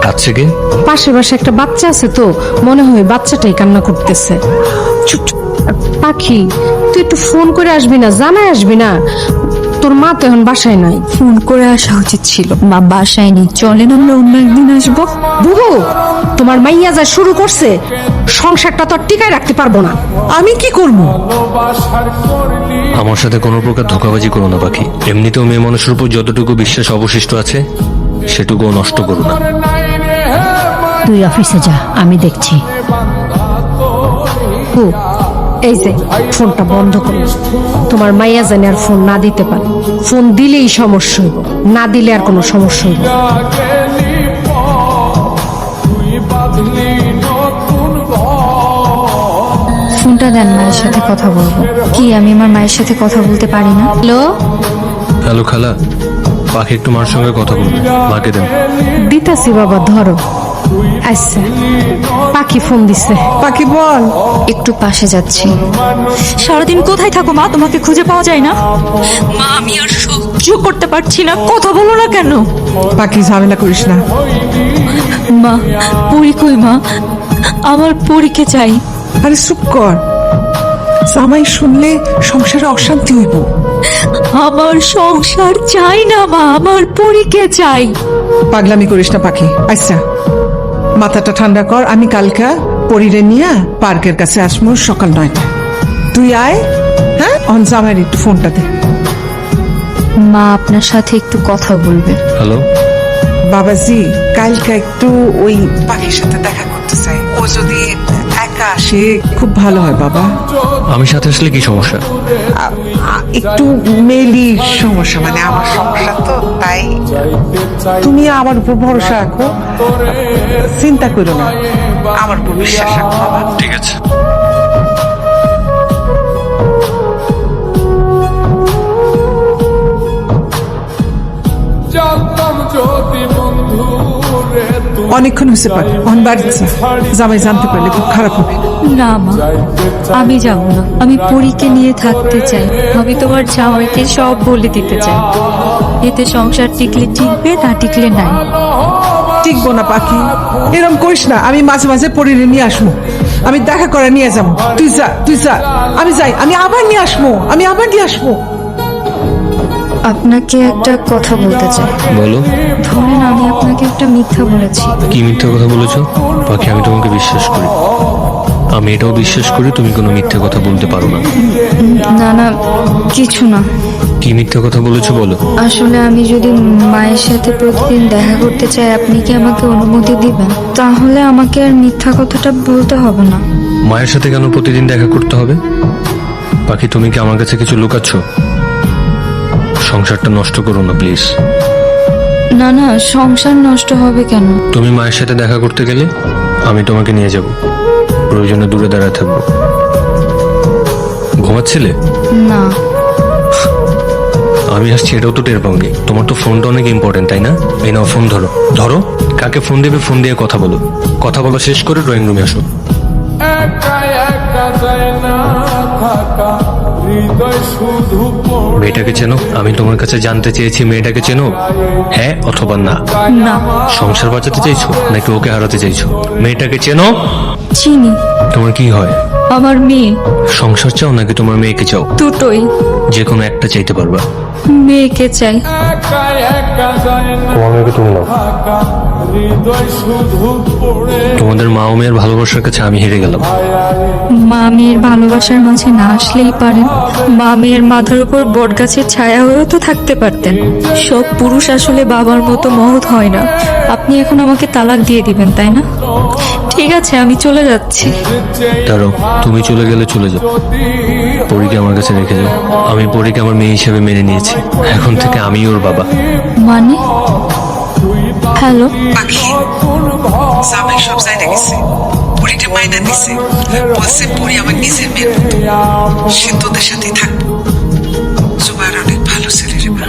কাঁদছে কে? পাশে পাশে একটা বাচ্চা আছে তো, মনে হয় বাচ্চাটাই কান্না করতেছে। চুপ চুপ। পাখি, তুই একটু ফোন করে আসবি না, জানাই আসবি না? তোর মা তো এখন বাসায় নাই। ফোন করে আসা উচিত ছিল। মা বাসায় নেই, চলেন আমরা অন্য একদিন আসবো। বুবু, তোমার মাইয়া যা শুরু করছে, সংসারটা তো আর টিকায় রাখতে পারবো না। আমি কি করবো? আমার সাথে কোনো প্রকার ধোঁকাবাজি করো না পাখি। এমনিতেও মেয়ে মানুষের উপর যতটুকু বিশ্বাস অবশিষ্ট আছে সেটুকুও নষ্ট করো না। তুই অফিসে যা, আমি দেখছি। হু, এই যে ফোনটা বন্ধ করো। তোমার মাইয়া জানে আর ফোন না দিতে পারে। ফোন দিলেই সমস্যা হইব, না দিলে আর কোনো সমস্যা হইব। ফোনটা দেন, মায়ের সাথে কথা বলবো। কি আমি আমার মায়ের সাথে কথা বলতে পারি না? হ্যালো, হ্যালো খালা, পাখি একটু মার সঙ্গে কথা বলবে, মাকে দেন। দিতাছি বাবা, ধরো। আচ্ছা, পাখি ফোন দিছে। পাখি বল। একটু পাশে যাচ্ছি। সারাদিন কোথায় থাকো মা? তোমাকে খুঁজে পাওয়া যায় না। মা, আমি আর সহ্য করতে পারছি না, কথা বলো না কেন? পাখি ঝামেলা করিস না। মা, পরী কই মা? আমার পরীকে চাই। আরে চুপ কর, জামাই শুনলে সংসারে অশান্তি হইব। আমার সংসার চাই না মা, আমার পরীকে চাই। পাগলামি করিস না পাখি। আচ্ছা, মাথাটা ঠান্ডা কর। আমি কালকা পরিরে নিয়ে পার্কের কাছে আসবো সকাল 9টা। তুই আয়। হ্যাঁ, অন জামাইয়ের একটু ফোনটা দে। মা আপনার সাথে একটু কথা বলবে। হ্যালো, বাবাজি, কালকা একটু ওই পাখির সাথে দেখা করতে চাই। ও যদি একা আসে খুব ভালো হয় বাবা। আমি সাথে আসলে কি সমস্যা? একটু মেলি সমস্যা, মানে আমার সমস্যা তো, তাই তুমি আমার উপর ভরসা রাখো, চিন্তা করো না, আমার উপর বিশ্বাস রাখো বাবা। ঠিক আছে। অনেকক্ষণ হয়েছে পাখি, অন বাড়িতে যা। জামাই জানতে পারলে খুব খারাপ হবে। না মা, আমি যাব না। আমি পরীকে নিয়ে থাকতে চাই। আমি তোমার জামাইকে সব বলে দিতে চাই। এতে সংসার টিকলে টিকবে, না টিকলে নাই। টিকবো না পাখি, এরকম করিস না। আমি মাঝে মাঝে পরিরে নিয়ে আসবো, আমি দেখা করে নিয়ে যাবো। তুই যা, তুই যা, আমি যাই। আমি আবার নিয়ে আসবো, আমি আবার নিয়ে আসবো। আপনাকে একটা কথা বলতে চাই। বলো। ধরেন আমি আপনাকে একটা মিথ্যা বলেছি। কি মিথ্যা কথা বলেছো? পাখি, আমি তোমাকে বিশ্বাস করি। আমি এটাও বিশ্বাস করি তুমি কোনো মিথ্যা কথা বলতে পারো না। না না, কিছু না। কি মিথ্যা কথা বলেছো বলো। আসলে আমি যদি মায়ের সাথে প্রতিদিন দেখা করতে চাই, আপনি কি আমাকে অনুমতি দিবেন? তাহলে আমাকে আর মিথ্যা কথাটা বলতে হবে না। মায়ের সাথে কেন প্রতিদিন দেখা করতে হবে? পাখি, তুমি কি আমার কাছে কিছু লুকাচ্ছ? সংসারটা নষ্ট করো না প্লিজ। না না, সংসার নষ্ট হবে কেন? তুমি মায়ের সাথে দেখা করতে গেলে আমি তোমাকে নিয়ে যাব, প্রয়োজনে দূরে দাঁড়ায় থাকবো। ঘুমাচ্ছিলে? না। আমি আসছি এটাও তো টের পাওনি। তোমার তো ফোনটা অনেক ইম্পর্টেন্ট, তাই না? এই নাও ফোন, ধরো। ধরো, কাকে ফোন দেবে ফোন দিয়ে কথা বলো। কথা বলা শেষ করে ড্রয়িং রুমে আসো। মেয়েটাকে চেনো? আমি তোমার কাছে জানতে চেয়েছি মেয়েটাকে চেনো, হ্যাঁ অথবা না? না। সংসার বাঁচাতে চাইছো নাকি ওকে হারাতে চাইছো? মেয়েটাকে চেনো? চিনি। তোমার কি হয়? আমার মেয়ে। সংসার চাও নাকি তোমার মেয়েকে চাও? দুটোই। যে কোনো একটা চাইতে পারবা। মেয়েকে চাই। তোমার মেয়েকে তুমি নাও। তোমাদের মা ও মেয়ের ভালোবাসার কাছে আমি হেরে গেলাম। মা মেয়ের ভালোবাসার মাঝে না আসলেই পারেন। মা মেয়ের মাথার উপর বটগাছের ছায়া হয়েও তো থাকতে পারতেন। সব পুরুষ আসলে বাবার মতো মহৎ হয় না। আপনি এখন আমাকে তালাক দিয়ে দিবেন, তাই না? ঠিক আছে, আমি চলে যাচ্ছি। ধরো, তুমি চলে গেলে চলে যাও, পরীকে আমার কাছে রেখে যাও। আমি পরীকে আমার মেয়ে হিসেবে মেনে নিয়েছি, এখন থেকে আমি ওর বাবা। মানে? হ্যালো। পাখি, জামাই সব জায়গা গেছে, পরিটা মাইনা দিছে, বলছে পরি আমার নিজের মেয়ের মতো, সে তোদের সাথে থাকবো। জুবাইর অনেক ভালো ছেলে রে মা।